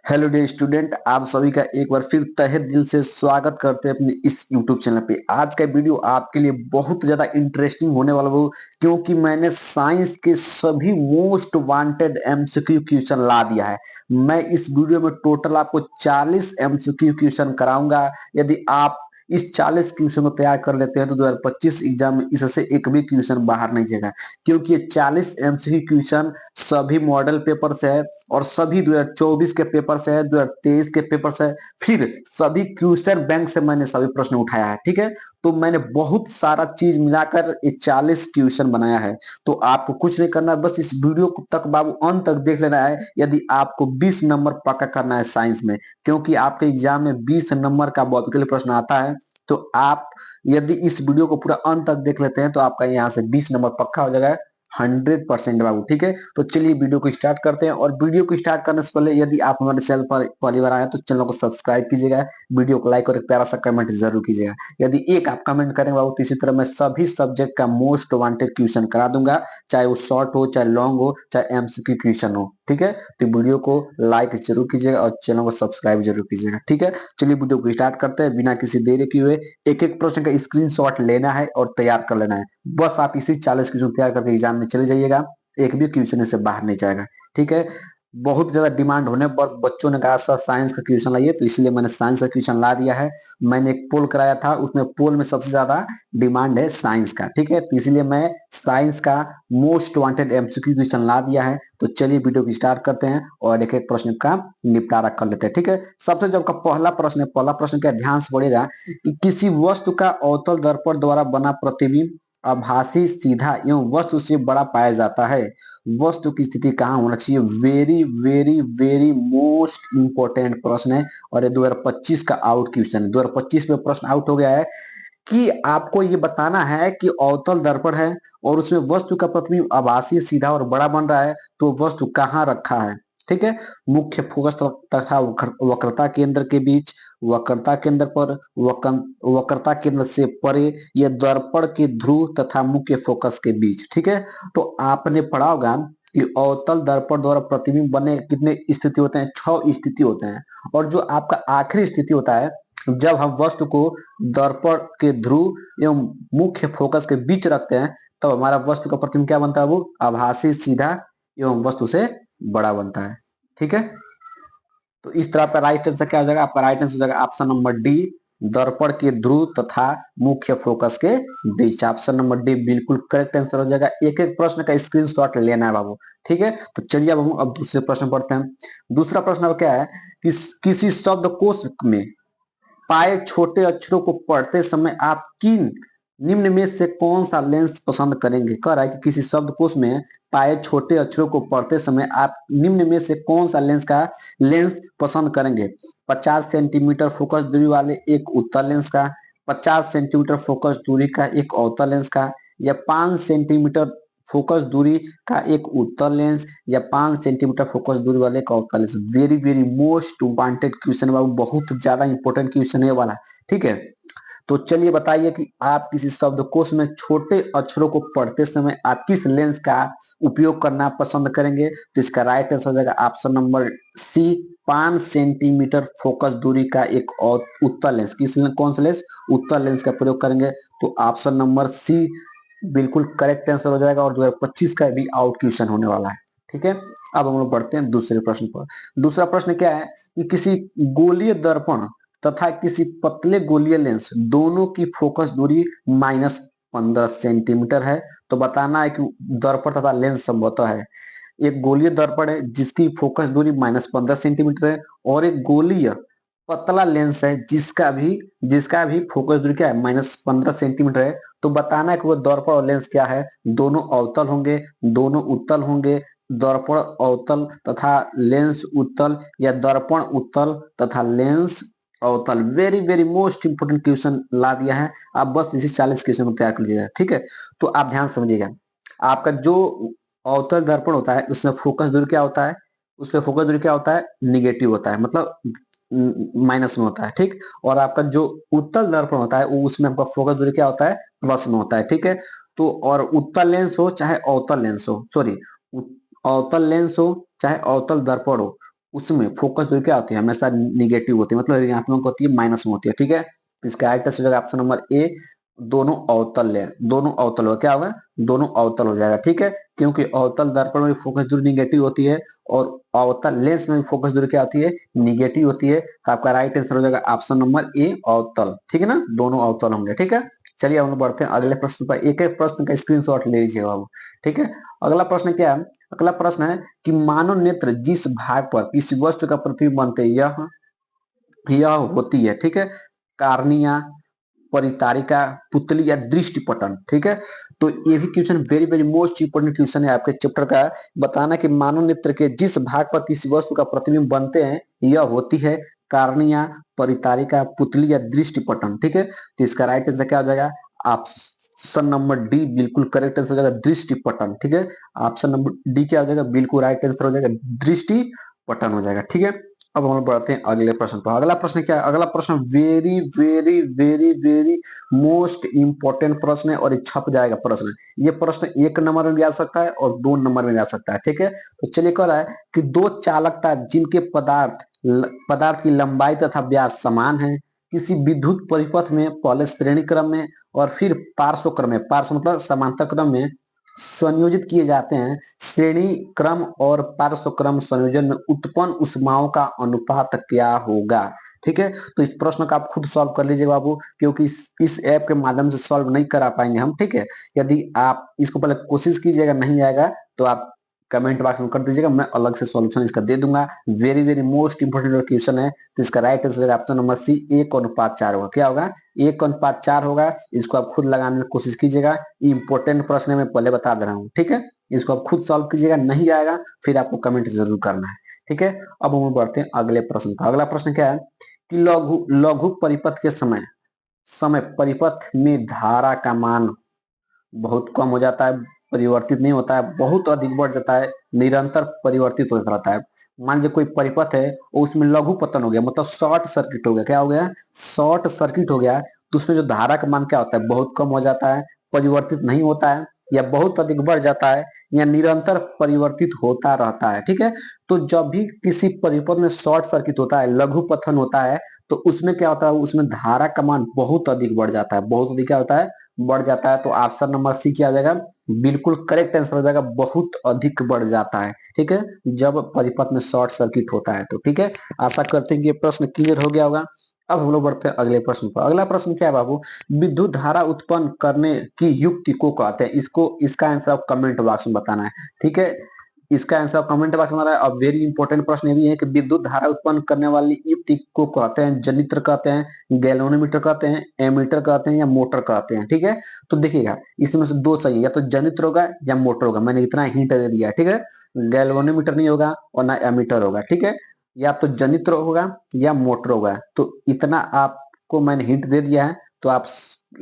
Hello dear student, आप सभी का एक बार फिर तहे दिल से स्वागत करते हैं अपने इस यूट्यूब चैनल पे। आज का वीडियो आपके लिए बहुत ज्यादा इंटरेस्टिंग होने वाला वो, क्योंकि मैंने साइंस के सभी मोस्ट वांटेड एमसीक्यू क्वेश्चन ला दिया है। मैं इस वीडियो में टोटल आपको 40 एमसीक्यू क्वेश्चन कराऊंगा। यदि आप इस 40 क्वेश्चन को तैयार कर लेते हैं तो 2025 एग्जाम में इससे एक भी क्वेश्चन बाहर नहीं जाएगा, क्योंकि ये 40 एमसीक्यू क्वेश्चन सभी मॉडल पेपर से है और सभी 2024 के पेपर से है, 2023 के पेपर से है, फिर सभी क्वेश्चन बैंक से मैंने सभी प्रश्न उठाया है। ठीक है, तो मैंने बहुत सारा चीज मिलाकर ये 40 क्वेश्चन बनाया है। तो आपको कुछ नहीं करना है, बस इस वीडियो को तक बाबू अंत तक देख लेना है। यदि आपको 20 नंबर पक्का करना है साइंस में, क्योंकि आपके एग्जाम में 20 नंबर का बॉबिकल प्रश्न आता है, तो आप यदि इस वीडियो को पूरा अंत तक देख लेते हैं तो आपका यहाँ से 20 नंबर पक्का हो जाएगा 100% बाबू। ठीक है, तो चलिए वीडियो को स्टार्ट करते हैं। और वीडियो को स्टार्ट करने से पहले यदि आप हमारे चैनल पर पहली बार आए तो चैनल को सब्सक्राइब कीजिएगा, वीडियो को लाइक और एक प्यारा सा कमेंट जरूर कीजिएगा। यदि एक आप कमेंट करेंगे बाबू तो इसी तरह मैं सभी सब्जेक्ट का मोस्ट वांटेड क्वेश्चन करा दूंगा, चाहे वो शॉर्ट हो, चाहे लॉन्ग हो, चाहे एमसीक्यू क्वेश्चन हो। ठीक है, तो वीडियो को लाइक जरूर कीजिएगा और चैनल को सब्सक्राइब जरूर कीजिएगा। ठीक है, चलिए वीडियो को स्टार्ट करते हैं बिना किसी देरी किए हुए। एक एक प्रश्न का स्क्रीनशॉट लेना है और तैयार कर लेना है। बस आप इसी 40 क्वेश्चन तैयार करके एग्जाम में चले जाइएगा, एक भी क्वेश्चन से बाहर नहीं जाएगा। ठीक है, बहुत ज्यादा डिमांड होने पर बच्चों ने कहा सर साइंस का क्वेश्चन लाइए, तो इसलिए मैंने साइंस का क्वेश्चन ला दिया है। मैंने एक पोल कराया था, उसमें पोल में सबसे ज्यादा डिमांड है साइंस का। ठीक है, तो इसलिए मैं साइंस का मोस्ट वांटेड एमसीक्यू क्वेश्चन ला दिया है। तो चलिए वीडियो को स्टार्ट करते हैं और एक एक प्रश्न का निपटारा कर लेते हैं। ठीक है, सबसे जो आपका पहला प्रश्न है, पहला प्रश्न क्या ध्यान से पढ़ेगा कि किसी वस्तु का अवतल दर्पण द्वारा बना प्रतिबिंब आभासी, सीधा एवं वस्तु से बड़ा पाया जाता है। वस्तु की स्थिति कहाँ होना चाहिए? Very very very most important प्रश्न है और ये 2025 का आउट क्वेश्चन है। 2025 में प्रश्न आउट हो गया है कि आपको ये बताना है कि अवतल दर्पण है और उसमें वस्तु का प्रतिबिंब आभासी, सीधा और बड़ा बन रहा है, तो वस्तु कहाँ रखा है? ठीक है, मुख्य फोकस तथा वक्रता केंद्र के बीच, वक्रता केंद्र पर, वक्रता केंद्र से परे, ये दर्पण के ध्रुव तथा मुख्य फोकस के बीच। ठीक है, तो आपने पढ़ा होगा कि अवतल दर्पण द्वारा प्रतिबिंब बनने के कितने स्थिति होते हैं? 6 स्थिति होते हैं। और जो आपका आखिरी स्थिति होता है, जब हम वस्तु को दर्पण के ध्रुव एवं मुख्य फोकस के बीच रखते हैं, तब हमारा वस्तु का प्रतिबिंब क्या बनता है? वो आभासी, सीधा एवं वस्तु से बड़ा बनता है। ठीक है, तो इस तरह आपका राइट आंसर क्या हो जाएगा? आपका राइट आंसर हो जाएगा ऑप्शन नंबर डी, दर्पण के ध्रुव तथा मुख्य फोकस के बीच। ऑप्शन नंबर डी बिल्कुल करेक्ट आंसर हो जाएगा। एक एक प्रश्न का स्क्रीनशॉट लेना है बाबू। ठीक है, तो चलिए अब हम दूसरे प्रश्न पढ़ते हैं। दूसरा प्रश्न अब क्या है कि किसी शब्दकोश में पाए छोटे अक्षरों को पढ़ते समय आप किन निम्न में से कौन सा लेंस पसंद करेंगे? कह रहा है कि किसी शब्दकोश में पाए छोटे अक्षरों को पढ़ते समय आप निम्न में से कौन सा लेंस पसंद करेंगे? 50 सेंटीमीटर फोकस दूरी वाले एक उत्तल लेंस का, 50 सेंटीमीटर फोकस दूरी का एक अवतल लेंस का, या 5 सेंटीमीटर फोकस दूरी का एक उत्तल लेंस, या 5 सेंटीमीटर फोकस दूरी वाले एक अवतल lens. Very very most wanted question बाबू, बहुत ज्यादा इंपॉर्टेंट क्वेश्चन है वाला। ठीक है, तो चलिए बताइए कि आप किसी शब्दकोश में छोटे अक्षरों को पढ़ते समय आप किस लेंस का उपयोग करना पसंद करेंगे? तो इसका राइट आंसर हो जाएगा option number C, 5 centimetre focus दूरी का एक और उत्तल लेंस। कौन सा लेंस? उत्तल लेंस का प्रयोग करेंगे। तो ऑप्शन नंबर सी बिल्कुल करेक्ट आंसर हो जाएगा और 2025 का भी आउट क्वेश्चन होने वाला है। ठीक है, अब हम लोग बढ़ते हैं दूसरे प्रश्न पर। दूसरा प्रश्न क्या है कि किसी गोलीय दर्पण तथा किसी पतले गोलीय लेंस दोनों की फोकस दूरी -15 सेंटीमीटर है। तो बताना है कि दर्पण तथा लेंस संभवतः है। एक गोलीय दर्पण है जिसकी फोकस दूरी -15 सेंटीमीटर है, और एक गोलीय पतला लेंस है जिसका भी फोकस दूरी क्या है? -15 सेंटीमीटर है। तो बताना है कि वो दर्पण और लेंस क्या है? दोनों अवतल होंगे, दोनों उत्तल होंगे, दर्पण अवतल तथा लेंस उत्तल, या दर्पण उत्तल तथा लेंस अवतल। Very very most important question ला दिया है। आप बस इसी 40 क्वेश्चन को तैयार कर लीजिएगा। ठीक है, तो आप ध्यान समझिएगा। आपका जो अवतल दर्पण होता है उसमें फोकस दूरी क्या होता है? उसमें फोकस दूरी क्या होता है? निगेटिव होता है, मतलब माइनस में होता है। ठीक, और आपका जो उत्तल दर्पण होता है वो उसमें आपका फोकस दूरी क्या होता है? प्लस में होता है। ठीक है, तो और उत्तल लेंस हो चाहे अवतल लेंस हो, सॉरी, अवतल लेंस हो चाहे अवतल दर्पण हो, उसमें फोकस दूरी क्या होती है, हमेशा निगेटिव होती है, मतलब ऋणात्मक होती है, माइनस में होती है। ठीक है, तो इसका राइट आंसर हो जाएगा ऑप्शन नंबर ए, दोनों अवतल है, दोनों अवतल हो, क्या होगा, दोनों अवतल हो जाएगा। ठीक है, क्योंकि अवतल दर्पण में फोकस दूरी निगेटिव होती है और अवतल लेंस में फोकस दूरी क्या होती है, निगेटिव होती है। तो आपका राइट आंसर हो जाएगा ऑप्शन नंबर ए, अवतल। ठीक है ना, दोनों अवतल होंगे। ठीक है, चलिए हम लोग बढ़ते हैं अगले प्रश्न पर। एक एक प्रश्न का स्क्रीनशॉट ले लीजिएगा बाबू। ठीक है, अगला प्रश्न क्या है, अगला प्रश्न है कि मानव नेत्र जिस भाग पर किसी वस्तु का प्रतिबिंब बनते हैं यह होती है। ठीक है, कार्निया, परितारिका, पुतली या दृष्टिपटल। ठीक है, तो ये भी question very very most important question है आपके चैप्टर का। बताना कि मानव नेत्र के जिस भाग पर किसी वस्तु का प्रतिबिंब बनते हैं यह होती है कार्निया, परितारिका, पुतली या दृष्टिपटल। ठीक है, तो इसका राइट आंसर क्या हो जाएगा, ऑप्शन नंबर डी बिल्कुल करेक्ट आंसर हो जाएगा, दृष्टिपटल। ठीक है, ऑप्शन नंबर डी क्या हो जाएगा, बिल्कुल राइट आंसर हो जाएगा, दृष्टिपटल हो जाएगा। ठीक है, अब हम बढ़ते हैं अगले प्रश्न पर। अगला प्रश्न क्या है, अगला प्रश्न very very very very most important प्रश्न है और ये छप जाएगा प्रश्न। ये प्रश्न 1 नंबर में भी आ सकता है और 2 नंबर में भी आ सकता है। ठीक है, तो चलिए कह रहा है कि दो चालकता जिनके पदार्थ की लंबाई तथा व्यास समान है किसी विद्युत परिपथ में पहले श्रेणी क्रम में और फिर पार्श्व क्रम में, पार्श्व मतलब समांतर क्रम में संयोजित किए जाते हैं। श्रेणी क्रम और पार्श्व क्रम संयोजन में उत्पन्न ऊष्माओं का अनुपात क्या होगा। ठीक है, तो इस प्रश्न का आप खुद सॉल्व कर लीजिए बाबू, क्योंकि इस ऐप के माध्यम से सॉल्व नहीं करा पाएंगे हम। ठीक है, यदि आप इसको पहले कोशिश कीजिएगा, नहीं आएगा तो आप कमेंट बॉक्स में कर दीजिएगा, मैं अलग से सॉल्यूशन इसका दे दूंगा। Very very most important question है, तो इसका right answer option number C, 1:4 होगा। क्या होगा, 1:4 होगा। इसको आप खुद लगाने की कोशिश कीजिएगा, इंपोर्टेंट प्रश्न है, मैं पहले बता दे रहा हूँ। ठीक है, इसको आप खुद सॉल्व कीजिएगा, नहीं आएगा फिर आपको कमेंट जरूर करना है। ठीक है, अब हम बढ़ते हैं अगले प्रश्न पर। अगला प्रश्न क्या है कि लघु लघु परिपथ के समय समय परिपथ में धारा का मान बहुत कम हो जाता है, परिवर्तित नहीं होता है, बहुत अधिक बढ़ जाता है, निरंतर परिवर्तित होता रहता है। मान लीजिए कोई परिपथ है और उसमें लघु पतन हो गया, मतलब शॉर्ट सर्किट हो गया। क्या हो गया, शॉर्ट सर्किट हो गया, तो उसमें जो धारा का मान क्या होता है, बहुत कम हो जाता है, परिवर्तित नहीं होता है, या बहुत अधिक बढ़ जाता है, या निरंतर परिवर्तित होता रहता है। ठीक है, तो जब भी किसी परिपथ में शॉर्ट सर्किट होता है, लघु पतन होता है, तो उसमें क्या होता है, उसमें धारा का मान बहुत अधिक बढ़ जाता है, बहुत अधिक क्या होता है, बढ़ जाता है। तो ऑप्शन नंबर सी क्या आ जाएगा, बिल्कुल करेक्ट आंसर हो जाएगा, बहुत अधिक बढ़ जाता है। ठीक है, जब परिपथ में शॉर्ट सर्किट होता है तो। ठीक है, आशा करते हैं कि ये प्रश्न क्लियर हो गया होगा। अब हम लोग बढ़ते हैं अगले प्रश्न पर। अगला प्रश्न क्या है बाबू, विद्युत धारा उत्पन्न करने की युक्ति को कहते हैं, इसको इसका आंसर आप कमेंट बॉक्स में बताना है। ठीक है, इसका आंसर कमेंट बॉक्स में आ रहा है। और वेरी इंपॉर्टेंट प्रश्न ये भी है कि विद्युत धारा उत्पन्न करने वाली युक्ति को कहते हैं जनित्र कहते हैं, गैल्वेनोमीटर कहते हैं, एमीटर कहते हैं, या मोटर कहते हैं। ठीक है, तो देखिएगा इसमें से दो सही है, या तो जनित्र होगा या मोटर होगा, मैंने इतना हिंट दे दिया। ठीक है, गैल्वेनोमीटर नहीं होगा और ना एमीटर होगा। ठीक है, या तो जनित्र होगा या मोटर होगा, तो इतना आपको मैंने हिंट दे दिया है। तो आप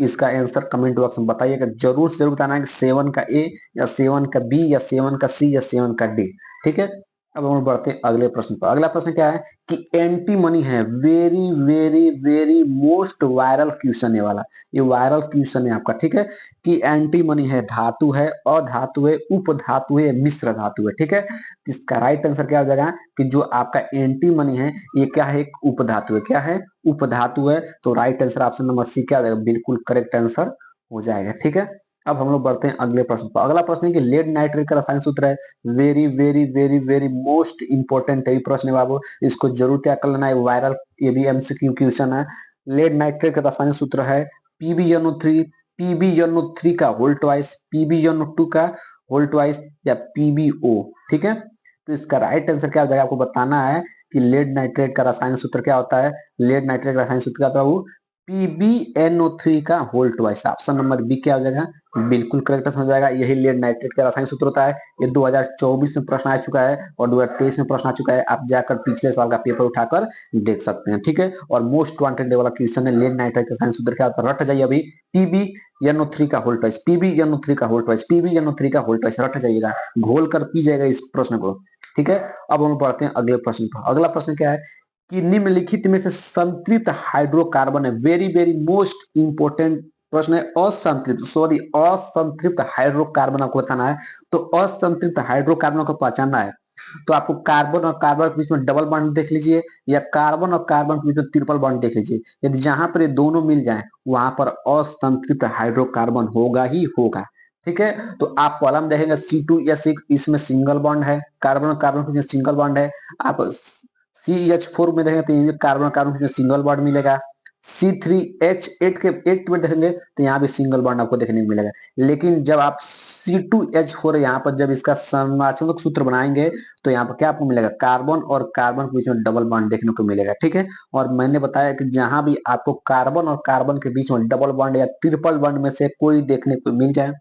इसका आंसर कमेंट बॉक्स में बताइएगा, जरूर से जरूर बताना है कि 7 का ए या 7 का बी या 7 का सी या 7 का डी। ठीक है, अब हम बढ़ते हैं अगले प्रश्न पर। अगला प्रश्न क्या है कि एंटी मनी है, very very very most viral question है वाला, ये वायरल क्वेश्चन है आपका। ठीक है, कि एंटी मनी है धातु है, अधातु है, उपधातु है, मिश्र धातु है। ठीक है, इसका राइट आंसर क्या हो जाएगा कि जो आपका एंटी मनी है ये क्या है, एक उपधातु है। क्या है, उपधातु है। तो right answer option number C क्या हो जाएगा, बिल्कुल करेक्ट आंसर हो जाएगा। ठीक है, अब हम लोग बढ़ते हैं अगले प्रश्न पर। अगला प्रश्न है कि लेड नाइट्रेट का रासायनिक सूत्र है, very very very very most important है प्रश्न है बाबू, इसको जरूर क्या कर लेना है, वायरल, ये भी एमसीक्यू क्वेश्चन है। लेड नाइट्रेट का रासायनिक सूत्र है PbNO3, PbNO3 का होल ट्वाइस, PbNO2 का होल ट्वाइस, या PbO। ठीक है, तो इसका राइट आंसर क्या हो जाएगा, आपको बताना है कि लेड नाइट्रेट का रासायनिक सूत्र क्या होता है। लेड नाइट्रेट का रासायनिक सूत्र क्या होता है बाबू, PbNO3 का whole twice. Option number B क्या हो जाएगा, बिल्कुल करेक्ट हो जाएगा, यही लेड नाइट्रेट का रासायनिक सूत्र होता है। ये 2024 में प्रश्न आ चुका है और 2023 में प्रश्न आ चुका है, आप जाकर पिछले साल का पेपर उठाकर देख सकते हैं। ठीक है, और मोस्ट वांटेड वाला क्वेश्चन है, लेड नाइट्रेट का रासायनिक सूत्र क्या होता है, रट जाइए अभी, PbNO3 का होल ट्वाइस, PbNO3 का होल ट्वाइस, PbNO3 का होल ट्वाइस, रट जाइएगा, घोल कर पी जाएगा इस प्रश्न को। ठीक है, अब हम बढ़ते हैं अगले प्रश्न पर। अगला प्रश्न क्या है कि निम्नलिखित में से संतृप्त हाइड्रोकार्बन है, वेरी वेरी मोस्ट इंपोर्टेंट प्रश्न है, असंतृप्त, असंतृप्त हाइड्रोकार्बन आपको बताना है। तो असंतृप्त हाइड्रोकार्बन को पहचानना है, तो आपको कार्बन और कार्बन के बीच में डबल बॉन्ड देख लीजिए, या कार्बन और कार्बन के बीच में ट्रिपल बॉन्ड देख लीजिए। यदि जहां पर ये दोनों मिल जाए वहां पर असंतृप्त हाइड्रोकार्बन होगा ही होगा। ठीक है, तो आप कॉलम देखेंगे C2H6, इसमें सिंगल बॉन्ड है, कार्बन और कार्बन के बीच में सिंगल बॉन्ड है। आप CH4 में देखेंगे तो ये कार्बन कार्बन के बीच में सिंगल बॉन्ड मिलेगा। C3H8 के 8 में देखेंगे तो यहाँ भी सिंगल बॉन्ड आपको देखने को मिलेगा। लेकिन जब आप C2H4 यहाँ पर जब इसका समवाचक सूत्र बनाएंगे तो यहाँ पर क्या आपको मिलेगा, कार्बन और कार्बन के बीच में डबल बॉन्ड देखने को मिलेगा। ठीक है, और मैंने बताया कि जहां भी आपको कार्बन और कार्बन के बीच में डबल बॉन्ड या ट्रिपल बॉन्ड में से कोई देखने को मिल जाए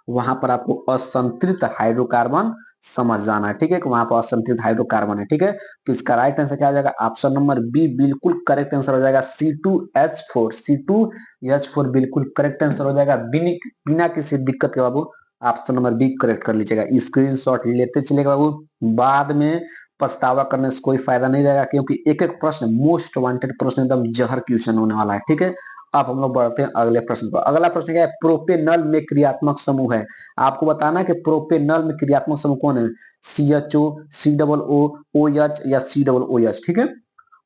वहां पर आपको असंतृप्त हाइड्रोकार्बन समझ जाना है। ठीक है, वहां पर असंतृप्त हाइड्रोकार्बन है। ठीक है, तो इसका राइट आंसर क्या आ जाएगा, ऑप्शन नंबर बी बिल्कुल करेक्ट आंसर हो जाएगा। C2H4 बिल्कुल करेक्ट आंसर हो जाएगा, बिना किसी दिक्कत के बाबू ऑप्शन नंबर बी करेक्ट कर लीजिएगा। स्क्रीनशॉट लेते चलेगा बाबू, बाद में पछतावा करने से कोई फायदा नहीं रहेगा, क्योंकि एक एक प्रश्न मोस्ट वांटेड प्रश्न, एकदम जहर क्वेश्चन होने वाला है। ठीक है, अब हम लोग बढ़ते हैं अगले प्रश्न पर। अगला प्रश्न क्या है, प्रोपेनल में क्रियात्मक समूह है। आपको बताना है कि प्रोपेनल में क्रियात्मक समूह कौन है, CHO, COO, OH या COOH। ठीक है,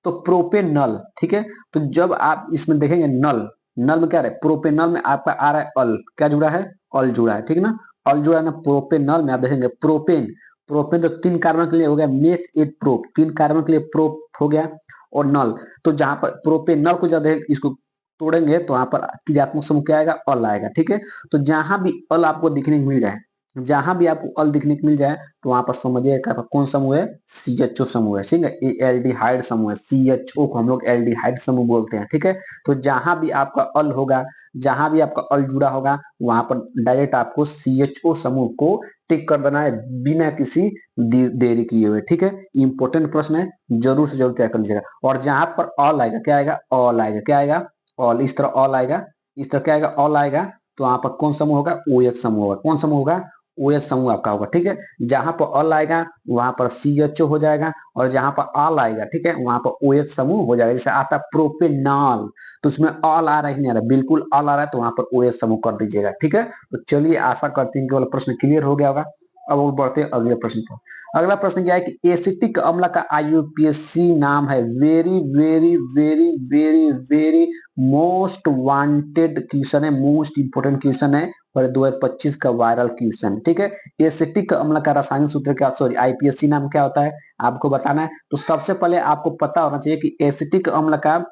तो प्रोपेनल, ठीक है, तो जब आप इसमें देखेंगे नल, नल में क्या है, प्रोपेनल में आपका आ रहा है अल, क्या जुड़ा है, अल जुड़ा है। ठीक है ना, अल जुड़ा है ना। प्रोपेनल में आप देखेंगे प्रोपेन, प्रोपेन तो 3 कार्बन के लिए हो गया, मेथ एथ प्रोप, 3 कार्बन के लिए प्रोप हो गया, और नल। तो जहां पर प्रोपेनल को जब इसको तोड़ेंगे तो वहां पर क्रियात्मक समूह क्या आएगा, अल आएगा। ठीक है, तो जहां भी अल आपको दिखने को मिल जाए, जहां भी आपको अल दिखने को मिल जाए तो वहां पर समझिए कौन समूह है, CHO समूह है। ठीक है, ये एल्डिहाइड समूह है, CHO को हम लोग एल्डिहाइड समूह बोलते हैं। ठीक है, तो जहां भी आपका अल होगा, जहां भी आपका अल जुड़ा होगा वहां पर डायरेक्ट आपको CHO समूह को टिक कर देना है, बिना किसी देरी किए हुए। ठीक है, इंपॉर्टेंट प्रश्न है, जरूर से जरूर तैयार कर लीजिएगा। और जहां पर ऑल आएगा, क्या आएगा, ऑल आएगा, क्या आएगा, ऑल। इस तरह ऑल आएगा, इस तरह क्या आएगा, ऑल आएगा, तो वहां पर कौन समूह होगा, OH समूह होगा। कौन समूह होगा, OH समूह आपका होगा। ठीक है, जहां पर अल आएगा वहां पर CHO हो जाएगा, और जहां पर ऑल आएगा, ठीक है, वहां पर OH समूह हो जाएगा। जैसे आता प्रोपेनॉल, तो उसमें ऑल आ रहा है नहीं आ रहा, बिल्कुल ऑल आ रहा है, तो वहां पर OH समूह कर दीजिएगा। ठीक है, तो चलिए आशा करते हैं कि वाला प्रश्न क्लियर हो गया होगा। अब वो बढ़ते हैं अगले प्रश्न पर। अगला प्रश्न क्या है कि एसिटिक अम्ल का IUPAC नाम है, very very very very very most wanted question है, मोस्ट इंपोर्टेंट क्वेश्चन है, और 2025 का वायरल क्वेश्चन। ठीक है, एसिटिक अम्ल का रासायनिक सूत्र क्या, सॉरी IPAC नाम क्या होता है आपको बताना है। तो सबसे पहले आपको पता होना चाहिए कि एसिटिक अम्ल का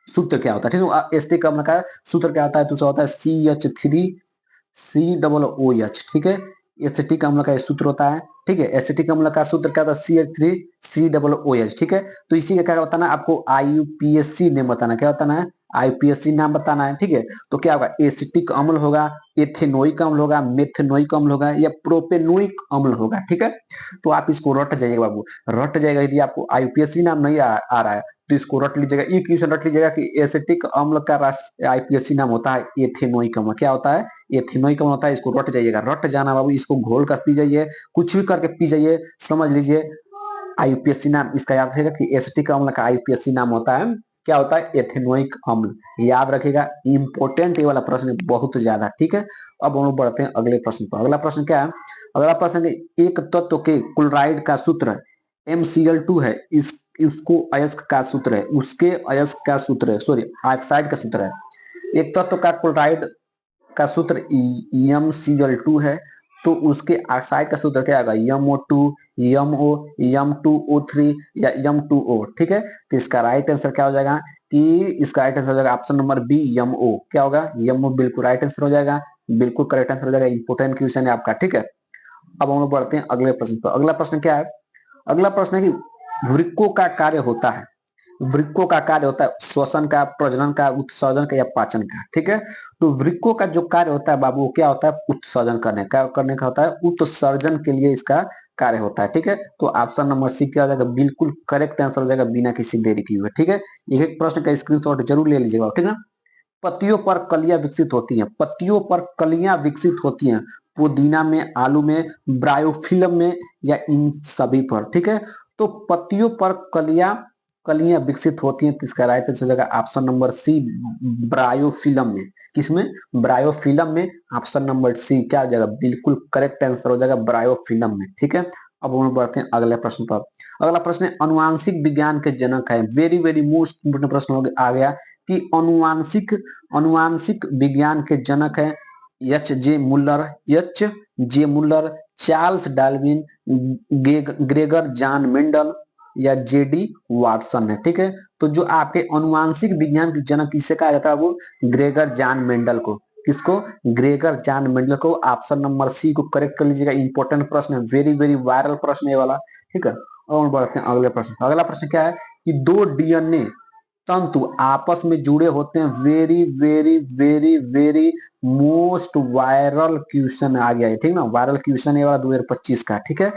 सूत्र क्या होता है। ठीक है, एसिटिक अम्ल का सूत्र क्या होता है, दूसरा होता है CH3COOH। ठीक है, एसिटिक अम्ल का सूत्र होता है। ठीक है, एसिटिक अम्ल का सूत्र क्या होता है, CH3COOH। ठीक है, तो इसी का क्या बताना है आपको, IUPAC नेम बताना, क्या बताना है, IUPAC नाम बताना है। ठीक है, तो क्या होगा, एसिटिक अम्ल होगा, एथेनोइक अम्ल होगा, मेथेनोइक अम्ल होगा, या प्रोपेनोइक अम्ल होगा। ठीक है, तो आप इसको रट जाइएगा बाबू, रट जाएगा। यदि आपको IUPAC नाम नहीं आ रहा है तो इसको रट लीजिएगा, ये क्वेश्चन रट लीजिएगा कि एसिटिक अम्ल का IUPAC नाम होता है एथेनोइक अम्ल। क्या होता है, एथेनोइक अम्ल होता है। इसको रट जाइएगा, रट जाना बाबू, इसको घोल कर पी जाइए, कुछ भी करके पी जाइए, समझ लीजिए। IUPAC नाम इसका याद रखेगा कि एसिटिक अम्ल का IUPAC नाम होता है, क्या होता है, एथेनोइक अम्ल। याद रखेगा, इंपॉर्टेंट ये वाला प्रश्न बहुत ज्यादा। ठीक है, अब हम लोग बढ़ते हैं अगले प्रश्न पर। अगला प्रश्न क्या है, अगला प्रश्न है एक तत्व के क्लोराइड का सूत्र MCl2 है, इस इसको अयस्क का सूत्र है, उसके अयस्क का सूत्र है, सॉरी ऑक्साइड का सूत्र है। एक तत्व का क्लोराइड का सूत्र MCl2 है, तो उसके ऑक्साइड का सूत्र क्या आएगा, MO2, MO, M2O3 या M2O। ठीक है, तो इसका राइट आंसर क्या हो जाएगा, कि इसका राइट आंसर हो जाएगा ऑप्शन नंबर बी, MO। क्या होगा, MO बिल्कुल राइट आंसर हो जाएगा, बिल्कुल करेक्ट आंसर हो जाएगा। इंपोर्टेंट क्वेश्चन है आपका। ठीक है, अब हम लोग बढ़ते हैं अगले प्रश्न पर। अगला प्रश्न क्या है, अगला प्रश्न है कि वृक्कों का कार्य होता है, वृक्कों का कार्य होता है श्वसन का, प्रजनन का, उत्सर्जन का, या पाचन का। ठीक है, तो वृक्कों का जो कार्य होता है बाबू, क्या होता है, उत्सर्जन करने का होता है, उत्सर्जन के लिए इसका कार्य होता है। ठीक है, तो ऑप्शन नंबर सी क्या हो जाएगा, बिल्कुल करेक्ट आंसर हो जाएगा, बिना किसी देरी किए हुए। ठीक है, एक एक प्रश्न का स्क्रीनशॉट जरूर ले लीजिएगा। ठीक है, पत्तियों पर कलियां विकसित होती हैं, पत्तियों पर कलियां विकसित होती हैं, पुदीना में, आलू में, ब्रायोफिल्म में, या इन सभी पर। ठीक है, तो पत्तियों पर कलियां कलियां विकसित होती हैं, तो इसका राइट आंसर हो जाएगा ऑप्शन नंबर सी, ब्रायोफिल्म में। किसमें, ब्रायोफिल्म में। ऑप्शन नंबर सी क्या हो जाएगा, बिल्कुल करेक्ट आंसर हो जाएगा, ब्रायोफिल्म में। ठीक है, अब हम बढ़ते हैं अगले प्रश्न पर। अगला प्रश्न है अनुवांशिक विज्ञान के जनक है, वेरी वेरी मोस्ट इंपोर्टेंट प्रश्न आ गया कि अनुवांशिक अनुवांशिक विज्ञान के जनक है H J Muller, H J Muller, Charles Darwin, Gregor John Mendel या जेडी वाटसन है। ठीक है, तो जो आपके अनुवांशिक विज्ञान के जनक किसे कहा जाता है, वो ग्रेगर जॉन मेंडल को। किसको? ग्रेगर जॉन मेंडल को। ऑप्शन नंबर सी को करेक्ट कर लीजिएगा, इंपॉर्टेंट प्रश्न है, वेरी वेरी वायरल प्रश्न है वाला। ठीक है, और बढ़ते हैं अगले प्रश्न। अगला प्रश्न क्या है कि दो डीएनए तंतु आपस में जुड़े होते हैं, very very very very most viral question आ गया है। ठीक ना, वायरल क्वेश्चन है वाला 2025 का। ठीक है,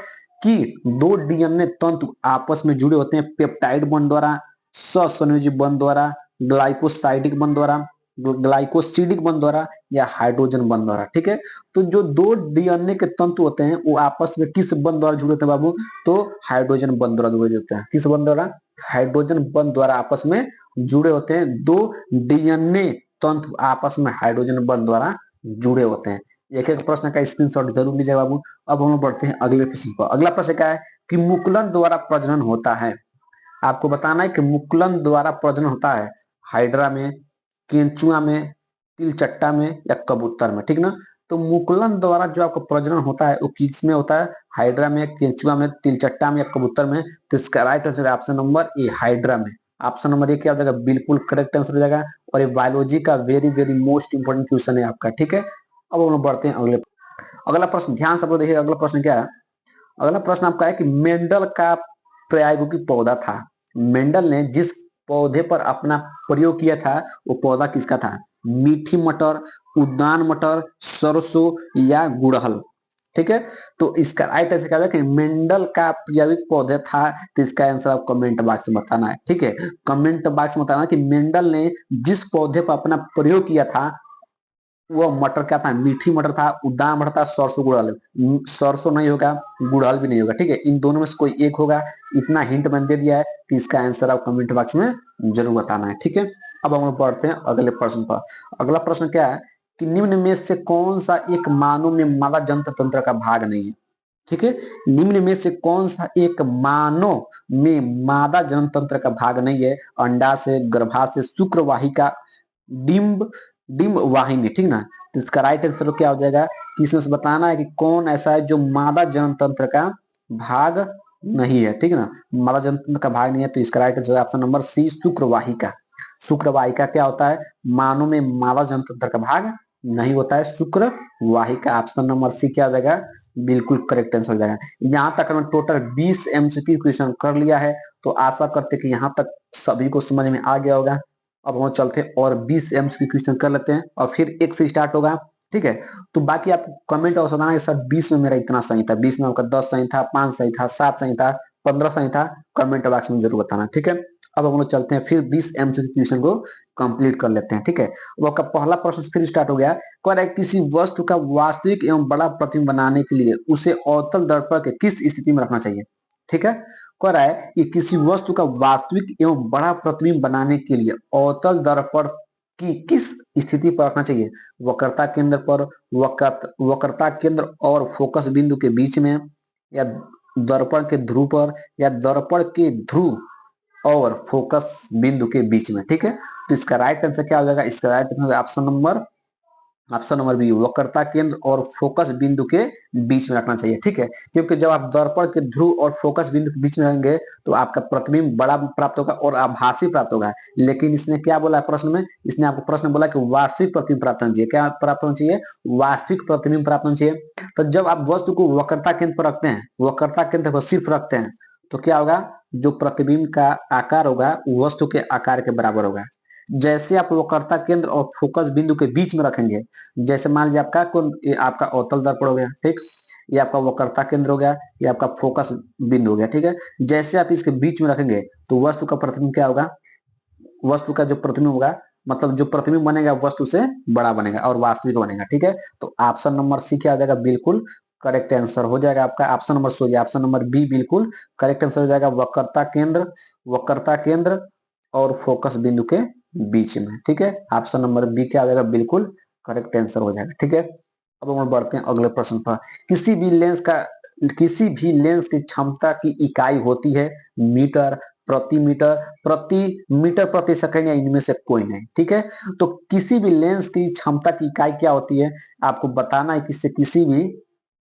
कि दो डीएनए तंतु आपस में जुड़े होते हैं पेप्टाइड बॉन्ड द्वारा, सहसंयोजी बॉन्ड द्वारा, ग्लाइकोसाइडिक बॉन्ड द्वारा, ग्लाइकोसिडिक बॉन्ड द्वारा या हाइड्रोजन बॉन्ड द्वारा। ठीक है, तो जो दो डीएनए के तंतु होते हैं वो आपस में किस बॉन्ड द्वारा जुड़े होते हैं बाबू? तो हाइड्रोजन बॉन्ड द्वारा जुड़े होते हैं। किस बॉन्ड द्वारा? हाइड्रोजन बॉन्ड द्वारा आपस में जुड़े होते हैं। दो डीएनए तंतु आपस में हाइड्रोजन बॉन्ड द्वारा जुड़े होते हैं। एक एक प्रश्न का स्क्रीनशॉट जरूर लीजिएगा बाबू। अब हम बढ़ते हैं अगले प्रश्न पर। अगला प्रश्न क्या है कि मुकुलन द्वारा प्रजनन होता है। आपको बताना है कि मुकुलन द्वारा प्रजनन होता है हाइड्रा में, केंचुआ में, तिलचट्टा में या कबूतर में। ठीक ना, तो मुकुलन द्वारा जो आपका प्रजनन होता है वो किस में होता है? हाइड्रा में, केंचुआ में, तिलचट्टा में या कबूतर में। तो इसका राइट आंसर है ऑप्शन नंबर ए, हाइड्रा में। ऑप्शन नंबर ए क्या हो जाएगा? बिल्कुल करेक्ट आंसर हो जाएगा। और ये बायोलॉजी का very very most important question है आपका। ठीक है, अब हम बढ़ते हैं अगले। अगला प्रश्न ध्यान से देखिए, अगला प्रश्न क्या है? अगला प्रश्न आपका है कि मेंडल का प्रायोगिक पौधा था। मेंडल ने जिस पौधे पर अपना प्रयोग किया था वो पौधा किसका था? मीठी मटर, उद्यान मटर, सरसों या गुड़हल। ठीक है, तो इसका राइट आंसर क्या है कि मेंडल का प्रायोगिक पौधा था। तो इसका आंसर आप कमेंट बॉक्स में बताना है। ठीक है, कमेंट बॉक्स में बताना कि मेंडल ने जिस पौधे पर अपना प्रयोग किया था वो मटर क्या था? मीठी मटर था, उद्दाम मटर था, सरसों गुड़हल। सरसों नहीं होगा, गुड़हल भी नहीं होगा। ठीक है, इन दोनों में से कोई एक होगा। इतना हिंट मैंने दे दिया है कि इसका आंसर आप कमेंट बॉक्स में जरूर बताना है। ठीक है, अब हम बढ़ते हैं अगले प्रश्न पर। अगला प्रश्न क्या है कि निम्न में से कौन सा एक मानव में मादा जनन तंत्र का भाग नहीं है? ठीक है, निम्न में से कौन सा एक मानव में मादा जनन तंत्र का भाग नहीं है? अंडाशय, गर्भाशय, शुक्रवाहिका, डिम्ब डिम्ब वाहिनी। ठीक ना, तो इसका राइट आंसर क्या हो जाएगा कि इसमें से बताना है कि कौन ऐसा है जो मादा जनन तंत्र का भाग नहीं है। ठीक है ना, मादा जनन तंत्र का भाग नहीं है। तो इसका right answer option number C, शुक्रवाहिका। शुक्रवाहिका क्या होता है? मानव में मादा जनन तंत्र का भाग नहीं होता है, शुक्रवाहिका। ऑप्शन नंबर सी क्या हो जाएगा? बिल्कुल करेक्ट आंसर हो जाएगा। यहाँ तक हमने टोटल 20 एमसीक्यू क्वेश्चन कर लिया है, तो आशा करते कि यहाँ तक सभी को समझ में आ गया होगा। अब हम चलते हैं और 20 एमसीक्यू क्वेश्चन कर लेते हैं और फिर एक से स्टार्ट होगा। ठीक है, तो बाकी आप कमेंट और बताना कि सर 20 में मेरा इतना सही था, 20 में आपका 10 सही था, 5 सही था, 7 सही था, 15 सही था। कमेंट बॉक्स में जरूर बताना। ठीक है, अब हम लोग चलते हैं फिर 20 एमसीक्यू क्वेश्चन को कंप्लीट कर लेते हैं। ठीक है, अब आपका पहला प्रश्न फिर स्टार्ट हो गया। कह रहा है किसी वस्तु का वास्तविक एवं बड़ा प्रतिबिंब बनाने के लिए उसे अवतल दर्पण के किस स्थिति में रखना चाहिए? ठीक है, कह रहा है कि किसी वस्तु का वास्तविक एवं बड़ा प्रतिबिंब बनाने के लिए अवतल दर्पण की किस स्थिति पर रखना चाहिए? वक्रता केंद्र पर, वक्रता केंद्र और फोकस बिंदु के बीच में, या दर्पण के ध्रुव पर, या दर्पण के ध्रुव और फोकस बिंदु के बीच में। ठीक है, तो इसका राइट आंसर क्या हो जाएगा? इसका right answer option number B, वक्रता केंद्र और फोकस बिंदु के बीच में रखना चाहिए। ठीक है, क्योंकि जब आप दर्पण के ध्रुव और फोकस बिंदु के बीच में रहेंगे तो आपका प्रतिबिंब बड़ा प्राप्त होगा और आभासी प्राप्त होगा। लेकिन इसने क्या बोला प्रश्न में? इसने आपको प्रश्न बोला कि वास्तविक प्रतिबिंब प्राप्त होना चाहिए। क्या प्राप्त होना चाहिए? वास्तविक प्रतिबिंब प्राप्त होना चाहिए। तो जब आप वस्तु को वक्रता केंद्र पर रखते हैं, वक्रता केंद्र पर सिर्फ रखते हैं, तो क्या होगा? जो प्रतिबिंब का आकार होगा वस्तु के आकार के बराबर होगा। जैसे आप वक्रता केंद्र और फोकस बिंदु के बीच में रखेंगे, जैसे मान लीजिए आपका ये आपका अवतल दर्पण हो गया। ठीक, ये आपका वक्रता केंद्र हो गया, ये आपका फोकस बिंदु हो गया। ठीक है, जैसे आप इसके बीच में रखेंगे तो वस्तु का प्रतिबिंब क्या होगा? वस्तु का जो प्रतिबिंब होगा, मतलब जो प्रतिबिंब बनेगा वस्तु से बड़ा बनेगा और वास्तविक बनेगा। ठीक है, तो ऑप्शन नंबर सी क्या हो जाएगा? बिल्कुल करेक्ट आंसर हो जाएगा आपका। Option number sorry option number B बिल्कुल करेक्ट आंसर हो जाएगा। वक्रता केंद्र और फोकस बिंदु के बीच में। ठीक है, ऑप्शन नंबर बी क्या हो जाएगा? बिल्कुल करेक्ट आंसर हो जाएगा। ठीक है, अब हम बढ़ते हैं अगले प्रश्न पर। किसी भी लेंस का किसी भी लेंस की क्षमता की इकाई होती है मीटर, प्रति मीटर प्रति सेकंड या इनमें से कोई नहीं। ठीक है, तो किसी भी लेंस की क्षमता की इकाई क्या होती है आपको बताना है। किसी भी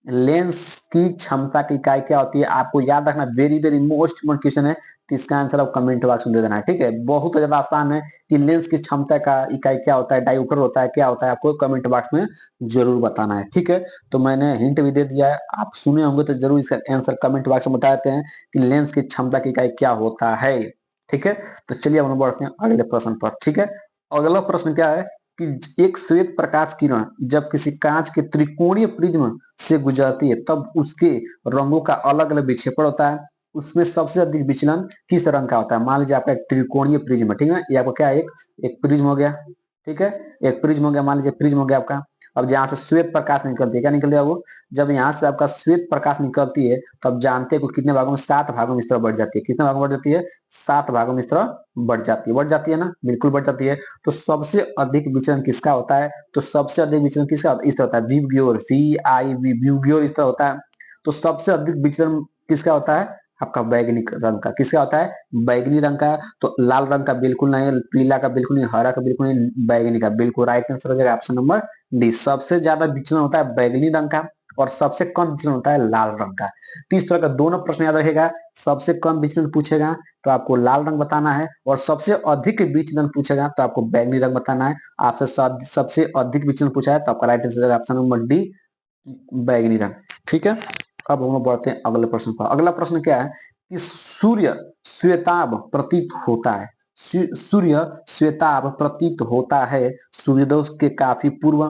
लेंस की क्षमता की इकाई क्या होती है आपको याद रखना। Very very most important question है, तो इसका आंसर आप कमेंट बॉक्स में दे देना है। ठीक है, बहुत ज्यादा आसान है कि लेंस की क्षमता का इकाई क्या होता है, डायोप्टर होता है, क्या होता है, आपको कमेंट बॉक्स में जरूर बताना है। ठीक है, तो मैंने हिंट भी दे दिया है, आप सुने होंगे तो जरूर इसका आंसर कमेंट बॉक्स में बता देते हैं कि लेंस की क्षमता की इकाई क्या होता है। ठीक है, तो चलिए हम बढ़ते हैं अगले प्रश्न पर। ठीक है, अगला प्रश्न क्या है कि एक श्वेत प्रकाश किरण जब किसी कांच के त्रिकोणीय प्रिज्म से गुजरती है तब उसके रंगों का अलग अलग विक्षेपण होता है। उसमें सबसे अधिक विचलन किस रंग का होता है। मान लीजिए आपका एक त्रिकोणीय प्रिज्म है, ठीक है, ये आपको क्या है, एक प्रिज्म हो गया। ठीक है, एक प्रिज्म हो गया, मान लीजिए प्रिज्म हो गया आपका। अब जहां से श्वेत प्रकाश निकलती है, क्या निकल गया वो, जब यहाँ से आपका श्वेत प्रकाश निकलती है तब जानते हैं कितने भागों में, 7 भागों में इस तरह बढ़ जाती है। कितने भागों में बढ़ जाती है, 7 भागों में इस तरह बढ़ जाती है ना, बिल्कुल बढ़ जाती है। तो सबसे अधिक विचलन किसका होता है, तो सबसे अधिक विचलन किसका होता है, इस तरह होता है, विबग्योर, विबग्योर इस तरह होता है। तो सबसे अधिक विचलन किसका होता है, आपका बैगनी रंग का। किसका होता है, बैगनी रंग का। तो लाल रंग का बिल्कुल नहीं, पीला का बिल्कुल नहीं, हरा का बिल्कुल नहीं, बैगनी का बिल्कुल। राइट आंसर हो जाएगा ऑप्शन नंबर डी। सबसे ज्यादा विचलन होता है बैगनी रंग का और सबसे कम विचलन होता है लाल रंग का। तो इस तरह का दोनों प्रश्न याद रखेगा। सबसे कम विचलन पूछेगा तो आपको लाल रंग बताना है, और सबसे अधिक विचलन पूछेगा तो आपको बैगनी रंग बताना है। आपसे सबसे अधिक विचलन पूछा है तो आपका right answer option number D, बैगनी रंग। ठीक है, अब हम बढ़ते हैं अगले प्रश्न पर। अगला प्रश्न क्या है कि सूर्य श्वेताभ प्रतीत होता है। सूर्य श्वेताभ प्रतीत होता है सूर्योदय के काफी पूर्व,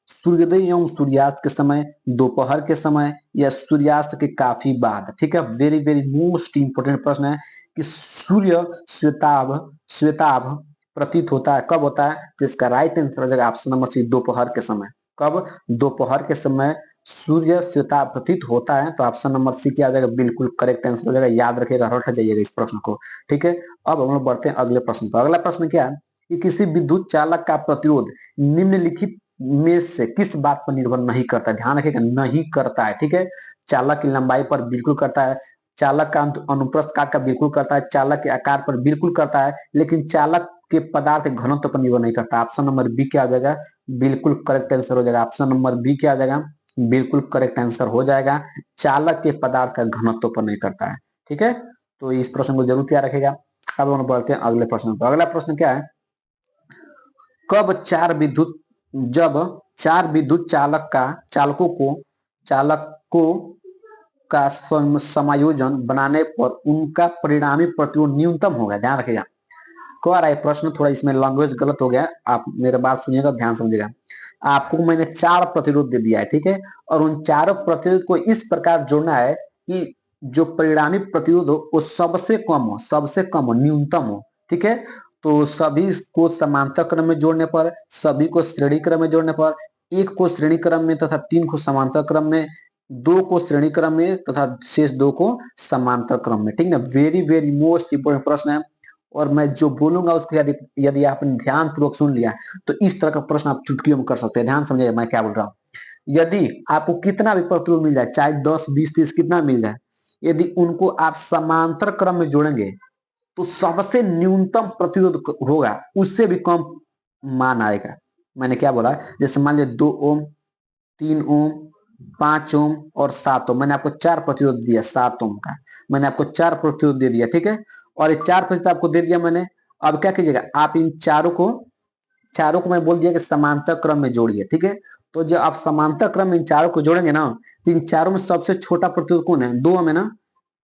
सूर्योदय एवं सूर्यास्त के समय, दोपहर के समय, या सूर्यास्त के काफी बाद। ठीक है, वेरी वेरी मोस्ट इंपोर्टेंट प्रश्न है कि सूर्य श्वेताभ श्वेताभ प्रतीत होता है कब होता है। तो इसका राइट आंसर हो जाएगा ऑप्शन नंबर सी, दोपहर के समय। कब, दोपहर के समय सूर्य श्वेता प्रतीत होता है। तो ऑप्शन नंबर सी क्या आ जाएगा, बिल्कुल करेक्ट आंसर हो जाएगा। याद रखिएगा, रट जाइएगा इस प्रश्न को। ठीक है, अब हम लोग बढ़ते हैं अगले प्रश्न पर। अगला प्रश्न क्या है कि किसी विद्युत चालक का प्रतिरोध निम्नलिखित में से किस बात पर निर्भर नहीं करता है। ध्यान रखिएगा, नहीं करता है। ठीक है, चालक की लंबाई पर बिल्कुल करता है, चालक का अनुप्रस्थ काट का बिल्कुल करता है, चालक के आकार पर बिल्कुल करता है, लेकिन चालक के पदार्थ घनत्व पर निर्भर नहीं करता। ऑप्शन नंबर बी क्या आ जाएगा, बिल्कुल करेक्ट आंसर हो जाएगा। ऑप्शन नंबर बी क्या आ जाएगा, बिल्कुल करेक्ट आंसर हो जाएगा। चालक के पदार्थ का घनत्व पर नहीं करता है। ठीक है, तो इस प्रश्न को जरूर याद रखेगा। अब हम बढ़ते हैं अगले प्रश्न पर। अगला प्रश्न क्या है, कब चार विद्युत जब चार विद्युत चालकों का समायोजन बनाने पर उनका परिणामी प्रतिरोध न्यूनतम होगा। ध्यान रखिएगा, कह रहा है प्रश्न, थोड़ा इसमें लैंग्वेज गलत हो गया, आप मेरे बात सुनिएगा, ध्यान समझिएगा। आपको मैंने 4 प्रतिरोध दे दिया है, ठीक है, और उन चारों प्रतिरोध को इस प्रकार जोड़ना है कि जो परिणामी प्रतिरोध हो वो सबसे कम हो, न्यूनतम हो। ठीक है, तो सभी को समांतर क्रम में जोड़ने पर, सभी को श्रेणी क्रम में जोड़ने पर, एक को श्रेणी क्रम में तथा 3 को समांतर क्रम में, 2 को श्रेणी क्रम में तथा शेष 2 को समांतर क्रम में। ठीक है, वेरी वेरी मोस्ट इंपोर्टेंट प्रश्न है, और मैं जो बोलूंगा उसको यदि यदि आपने ध्यान पूर्वक सुन लिया तो इस तरह का प्रश्न आप चुटकियों में कर सकते हैं। ध्यान समझिएगा मैं क्या बोल रहा हूँ। यदि आपको कितना भी प्रतिरोध मिल जाए, चाहे 10 20 30 कितना मिल जाए, यदि उनको आप समांतर क्रम में जोड़ेंगे तो सबसे न्यूनतम प्रतिरोध होगा, उससे भी कम मान आएगा। मैंने क्या बोला, जैसे मान लिया 2 ओम, 3 ओम, 5 ओम और 7 ओम। मैंने आपको 4 प्रतिरोध दिया, 7 ओम का मैंने आपको 4 प्रतिरोध दे दिया। ठीक है, और ये 4 प्रतिरोध आपको दे दिया मैंने। अब क्या कीजिएगा, आप इन चारों को मैं बोल दिया कि समांतर क्रम में जोड़िए। ठीक है, तो जब आप समांतर क्रम में इन चारों को जोड़ेंगे ना, तो इन चारों में सबसे छोटा प्रतिरोध कौन है, 2 ओम है ना।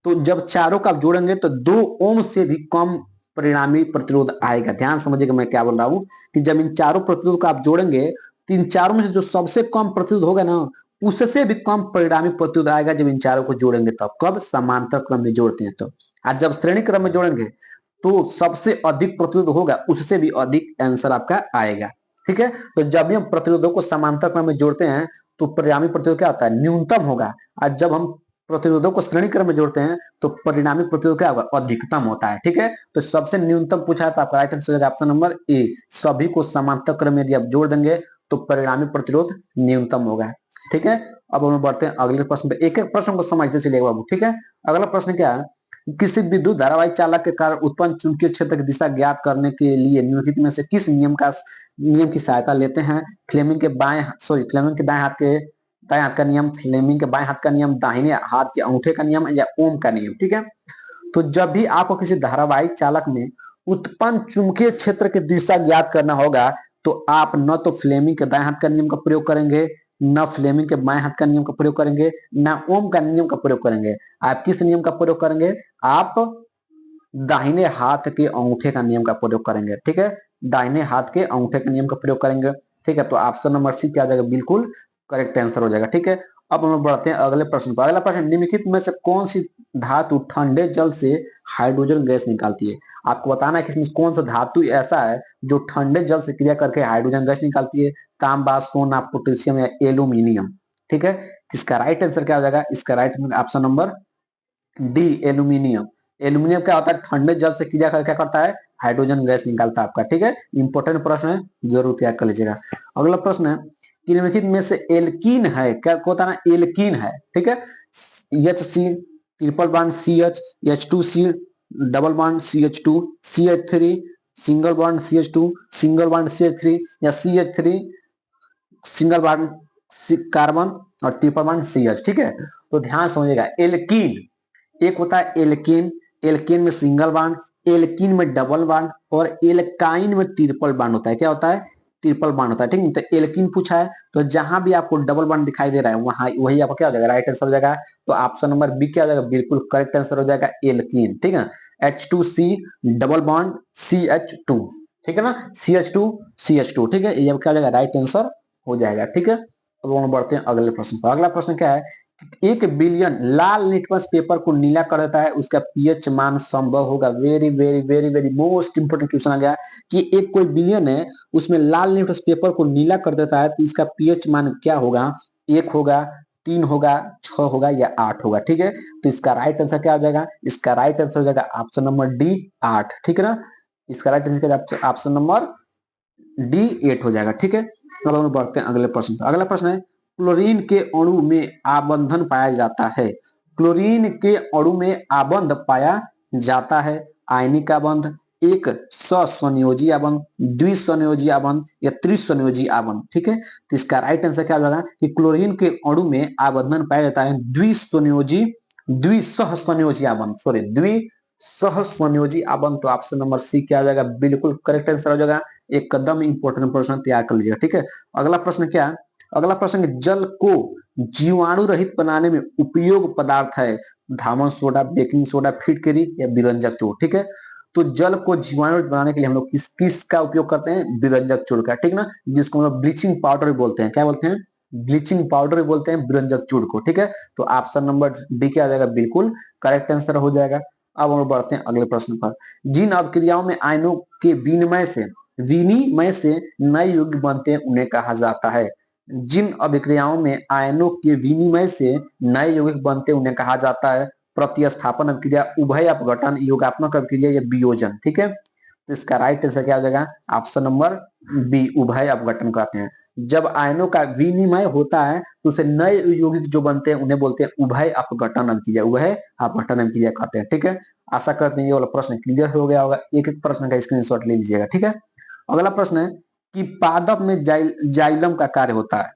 तो जब चारों का आप जोड़ेंगे तो 2 ओम से भी कम परिणामी प्रतिरोध आएगा। ध्यान समझिएगा मैं क्या बोल रहा हूं कि जब इन चारों प्रतिरोध को आप जोड़ेंगे तो इन चारों में से जो सबसे कम प्रतिरोध होगा ना, उससे भी कम परिणामी प्रतिरोध आएगा जब इन चारों को जोड़ेंगे। तब कब, समांतर क्रम में जोड़ते हैं तो। आज जब श्रेणी क्रम में जोड़ेंगे तो सबसे अधिक प्रतिरोध होगा, उससे भी अधिक आंसर आपका आएगा। ठीक है, तो जब भी हम प्रतिरोधों को समांतर क्रम में जोड़ते हैं तो परिणामी प्रतिरोध क्या होता है, न्यूनतम होगा। आज जब हम प्रतिरोधों को श्रेणी क्रम में जोड़ते हैं तो परिणामी प्रतिरोध क्या होगा, अधिकतम होता है। ठीक है, तो सबसे न्यूनतम पूछा है तो आपका right answer option number A, सभी को समांतर क्रम में यदि आप जोड़ देंगे तो परिणामी प्रतिरोध न्यूनतम होगा। ठीक है। अब हम बढ़ते हैं अगले प्रश्न पे, एक एक प्रश्न को समझते चलिएगा बाबू, ठीक है। अगला प्रश्न क्या है, किसी विद्युत धारावाही चालक के कारण उत्पन्न चुंबकीय क्षेत्र की दिशा ज्ञात करने के लिए निम्नलिखित में से किस नियम की सहायता लेते हैं। फ्लेमिंग के दाएं हाथ का नियम, फ्लेमिंग के बाएं हाथ का नियम, दाहिने हाथ के अंगूठे का नियम या ओम का नियम, ठीक है। तो जब भी आपको किसी धारावाहिक चालक में उत्पन्न चुंबकीय क्षेत्र की दिशा ज्ञात करना होगा तो आप न तो फ्लेमिंग के दाएं हाथ का नियम का प्रयोग करेंगे, न फ्लेमिंग के बाएं हाथ का नियम का प्रयोग करेंगे, न ओम का नियम का प्रयोग करेंगे। आप किस नियम का प्रयोग करेंगे, आप दाहिने हाथ के अंगूठे का नियम का प्रयोग करेंगे, ठीक है। दाहिने हाथ के अंगूठे के नियम का प्रयोग करेंगे, ठीक है। तो ऑप्शन नंबर सी क्या आ जाएगा, बिल्कुल करेक्ट आंसर हो जाएगा, ठीक है। अब हम बढ़ते हैं अगले प्रश्न पर। अगला प्रश्न, निम्नलिखित में से कौन सी धातु ठंडे जल से हाइड्रोजन गैस निकालती है। आपको बताना है कि इसमें कौन सा धातु ऐसा है जो ठंडे जल से क्रिया करके हाइड्रोजन गैस निकालती है। तांबा, सोना, पोटेशियम या एल्यूमिनियम, ठीक है। इसका राइट आंसर क्या हो जाएगा, इसका right option number D aluminium. Aluminium क्या होता है, ठंडे जल से क्रिया कर क्या करता है, हाइड्रोजन गैस निकालता है आपका, ठीक है। इंपॉर्टेंट प्रश्न है, जरूर त्याग कर लीजिएगा। अगला प्रश्न है कि निम्नलिखित में से एल्कीन है, क्या होता है ना, एल्कीन है, ठीक है। H C triple bond C H, H2C double bond CH2, CH3 single bond CH2, single bond CH3 या CH3 सिंगल बॉन्ड कार्बन और ट्रिपल बॉन्ड CH, ठीक है। तो ध्यान समझिएगा, एल्कीन एक होता है एल्कीन, एल्कीन में सिंगल बॉन्ड, एल्कीन में डबल बॉन्ड और एल्काइन में ट्रिपल बॉन्ड होता है। क्या होता है, ट्रिपल बॉन्ड होता है, ठीक है। तो एल्कीन पूछा है तो जहां भी आपको डबल बॉन्ड दिखाई दे रहा है वहां वही आपका क्या हो जाएगा, राइट आंसर हो जाएगा। तो ऑप्शन नंबर बी क्या हो जाएगा, बिल्कुल करेक्ट आंसर हो जाएगा एल्कीन, ठीक है। H2C डबल बॉन्ड CH2, ठीक है ना, CH2 ठीक है, ये क्या हो जाएगा, राइट आंसर हो जाएगा, ठीक है। अब हम बढ़ते हैं अगले प्रश्न पर। अगला प्रश्न क्या है, 1 बिलियन लाल लिटमस पेपर को नीला कर देता है, उसका पीएच मान संभव होगा। Very very very very most important question आ गया कि एक कोई बिलियन है, उसमें लाल लिटमस पेपर को नीला कर देता है तो इसका पीएच मान क्या होगा, 1 होगा, 3 होगा, 6 होगा या 8 होगा, ठीक है। तो इसका राइट आंसर क्या हो जाएगा, इसका राइट आंसर हो जाएगा ऑप्शन नंबर डी 8, ठीक है ना। इसका right answer option number D 8 हो जाएगा, ठीक है। अब हम बढ़ते हैं अगले प्रश्न पर। अगला प्रश्न है, क्लोरीन के अणु में आबंधन पाया जाता है। क्लोरीन के अणु में आबंध पाया जाता है, आयनिक आबंध, एक ससंयोजी आबंध, द्विसंयोजी आबंध या त्रिसंयोजी आबंध, ठीक है। तो इसका राइट आंसर क्या होगा कि क्लोरीन के अणु में आबंधन पाया जाता है द्विसंयोजी द्विसहसंयोजी आबंध, सॉरी द्विसहसंयोजी आबंध। तो ऑप्शन नंबर सी क्या हो जाएगा, बिल्कुल करेक्ट आंसर हो जाएगा। एकदम इंपॉर्टेंट प्रश्न तैयार कर लीजिएगा, ठीक है। अगला प्रश्न क्या है, अगला प्रश्न, जल को जीवाणु रहित बनाने में उपयोग पदार्थ है, धामन सोडा, बेकिंग सोडा, फिटकरी या विरंजक चूर्ण, ठीक है। तो जल को जीवाणु रहित बनाने के लिए हम लोग किस का उपयोग करते हैं, विरंजक चूर्ण का, ठीक ना, जिसको हम लोग ब्लीचिंग पाउडर भी बोलते हैं। क्या बोलते हैं, ब्लीचिंग पाउडर भी बोलते हैं विरंजक चूर्ण को, ठीक है। तो ऑप्शन नंबर डी क्या आ जाएगा, बिल्कुल करेक्ट आंसर हो जाएगा। अब हम बढ़ते हैं अगले प्रश्न पर। जिन अभिक्रियाओं में आयनों के विनिमय से नए युग्म बनते हैं उन्हें कहा जाता है। जिन अभिक्रियाओं में आयनों के विनिमय से नए यौगिक बनते हैं उन्हें कहा जाता है प्रतिस्थापन अभिक्रिया, उभय अपघटन, योगात्मक अभिक्रिया या वियोजन, ठीक है। तो इसका राइट आंसर क्या हो जाएगा, ऑप्शन नंबर बी, उभय अपघटन कहते हैं। जब आयनों का विनिमय होता है तो उसे नए यौगिक जो बनते हैं उन्हें बोलते हैं उभय अपघटन अभिक्रिया, उभय अपघटन अभिक्रिया कहते हैं, ठीक है। आशा करते हैं ये वाला प्रश्न क्लियर हो गया होगा, एक एक प्रश्न का स्क्रीनशॉट ले लीजिएगा, ठीक है। अगला प्रश्न है कि पादप में जाइलम का कार्य होता है।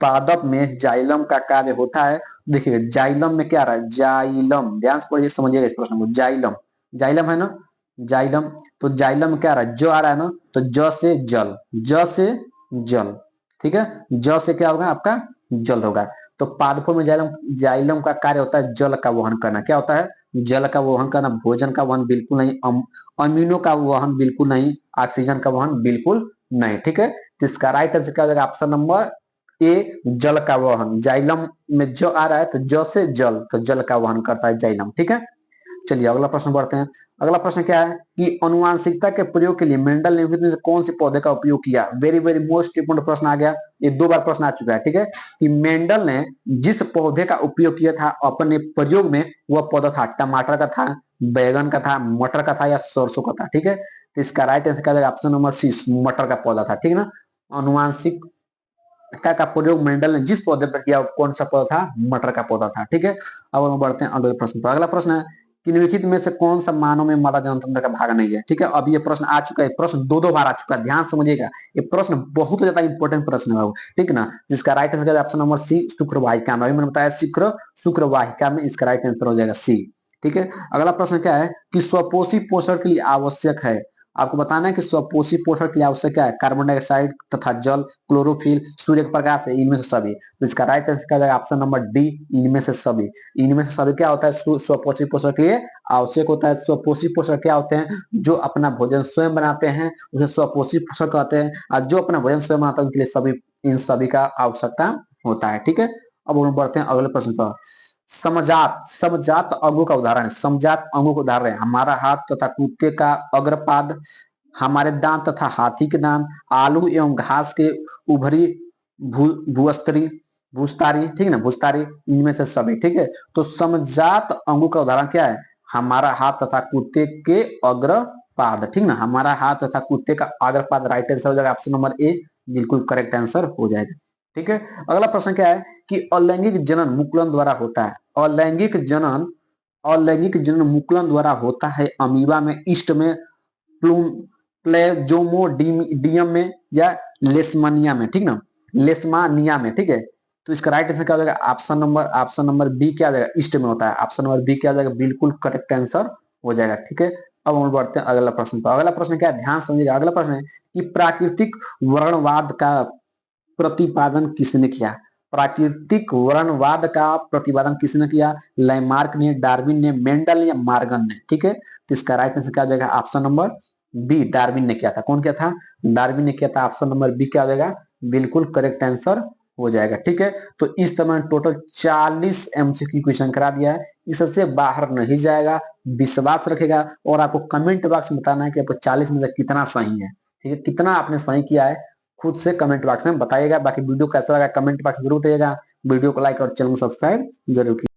पादप में जाइलम का कार्य होता है, देखिए जाइलम में क्या आ रहा है, जाइलम, ध्यान से पढ़िए समझिएगा इस प्रश्न को। जाइलम, जाइलम है ना, जाइलम, तो जाइलम में क्या आ रहा है, जो आ रहा है ना, तो ज से जल, ज से जल, ठीक है। ज से क्या होगा आपका, जल होगा। तो पादपों में जाइलम जाइलम का कार्य होता है जल का वहन करना। क्या होता है, जल का वहन करना, भोजन का वहन बिल्कुल नहीं, अमीनों का वहन बिल्कुल नहीं, ऑक्सीजन का वहन बिल्कुल नहीं, ठीक है। तो इसका राइट आंसर क्या हो जाएगा, ऑप्शन नंबर ए, जल का वहन। जाइलम में जो आ रहा है तो ज से जल, तो जल का वहन करता है जाइलम, ठीक है। चलिए अगला प्रश्न बढ़ते हैं। अगला प्रश्न क्या है कि अनुवांशिकता के प्रयोग के लिए मेंडल ने निम्नलिखित में से कौन से पौधे का उपयोग किया। वेरी वेरी मोस्ट इंपोर्टेंट प्रश्न आ गया, ये 2 बार प्रश्न आ चुका है, ठीक है। कि मेंडल ने जिस पौधे का उपयोग किया था अपने प्रयोग में, वह पौधा था टमाटर का था, बैगन का था, मटर का था या सरसों का था, ठीक है। तो इसका राइट आंसर क्या जाएगा, ऑप्शन नंबर सी, मटर का पौधा था, ठीक है ना। अनुवांशिक का प्रयोग मेंडल ने जिस पौधे पर किया कौन सा पौधा था? मटर का पौधा था। ठीक है, अब हम बढ़ते हैं अगले प्रश्न पर। अगला प्रश्न है कि निम्नलिखित में से कौन सा मानव में मादा जनतंत्र का भाग नहीं है? ठीक है, अब ये प्रश्न आ चुका है, प्रश्न दो दो बार आ चुका है, ध्यान समझिएगा। ये प्रश्न बहुत ज्यादा इंपॉर्टेंट प्रश्न है, ठीक ना। जिसका right answer option number C, शुक्रवाहिका में। अभी मैंने बताया शुक्रवाहिका में इसका राइट आंसर हो जाएगा सी। ठीक है, अगला प्रश्न क्या है कि स्वपोषी पोषण के लिए आवश्यक है। आपको बताना है कि स्वपोषी पोषण के लिए आवश्यक क्या है? कार्बन डाइऑक्साइड तथा जल, क्लोरोफिल, सूर्य का प्रकाश है, इनमें से सभी। तो इसका राइट आंसर क्या जाएगा? ऑप्शन नंबर डी, इनमें से सभी। इनमें से सभी क्या होता है? स्वपोषी पोषण के लिए आवश्यक होता है। स्वपोषी पोषण क्या होते हैं? जो अपना भोजन स्वयं बनाते हैं उसे स्वपोषी पोषण कहते हैं, और जो अपना भोजन स्वयं बनाते हैं उनके लिए सभी, इन सभी का आवश्यकता होता है। ठीक है, अब हम बढ़ते हैं अगले प्रश्न पर। समजात समजात अंगों का उदाहरण है। समजात अंगों का उदाहरण है हमारा हाथ तथा कुत्ते का अग्रपाद, हमारे दांत तथा हाथी के दांत, आलू एवं घास के उभरी भूस्तरी भूस्तारी, ठीक है ना, भूस्तारी, इनमें से सभी। ठीक है, तो समजात अंगों का उदाहरण क्या है? हमारा हाथ तथा कुत्ते के अग्रपाद, ठीक ना, हमारा हाथ तथा कुत्ते का अग्रपाद राइट आंसर हो जाएगा, ऑप्शन नंबर ए बिल्कुल करेक्ट आंसर हो जाएगा। ठीक है, अगला प्रश्न क्या है कि अलैंगिक जनन मुकुलन द्वारा होता है। अलैंगिक जनन मुकुलन द्वारा होता है अमीबा में, ईस्ट में, प्लेजोमोडियम में, या लेशमानिया में, ठीक ना, लेशमानिया में। ठीक है, तो इसका राइट आंसर क्या हो जाएगा? ऑप्शन नंबर बी क्या हो जाएगा? ईस्ट में होता है, ऑप्शन नंबर बी क्या हो जाएगा? बिल्कुल करेक्ट आंसर हो जाएगा। ठीक है, अब हम बढ़ते हैं अगला प्रश्न पर। अगला प्रश्न क्या है? ध्यान समझिएगा। अगला प्रश्न है कि प्राकृतिक वर्णवाद का प्रतिपादन किसने किया? प्राकृतिक वर्णवाद का प्रतिपादन किसने किया? लैमार्क ने, डार्विन ने, मेंडल ने, या मार्गन ने? ठीक है, तो इसका राइट आंसर क्या हो जाएगा? ऑप्शन नंबर बी, डार्विन ने किया था। कौन किया था? डार्विन ने किया था। ऑप्शन नंबर बी क्या हो जाएगा? बिल्कुल करेक्ट आंसर हो जाएगा। ठीक है, तो इस तरह टोटल 40 एमसीक्यू क्वेश्चन करा दिया है, इससे बाहर नहीं जाएगा, विश्वास रखेगा, और आपको कमेंट बॉक्स में बताना है कि आपको 40 में से कितना सही है। ठीक है, कितना आपने सही किया है खुद से कमेंट बॉक्स में बताइएगा। बाकी वीडियो कैसा लगा कमेंट बॉक्स में जरूर बताइएगा। वीडियो को लाइक और चैनल को सब्सक्राइब जरूर कीजिएगा।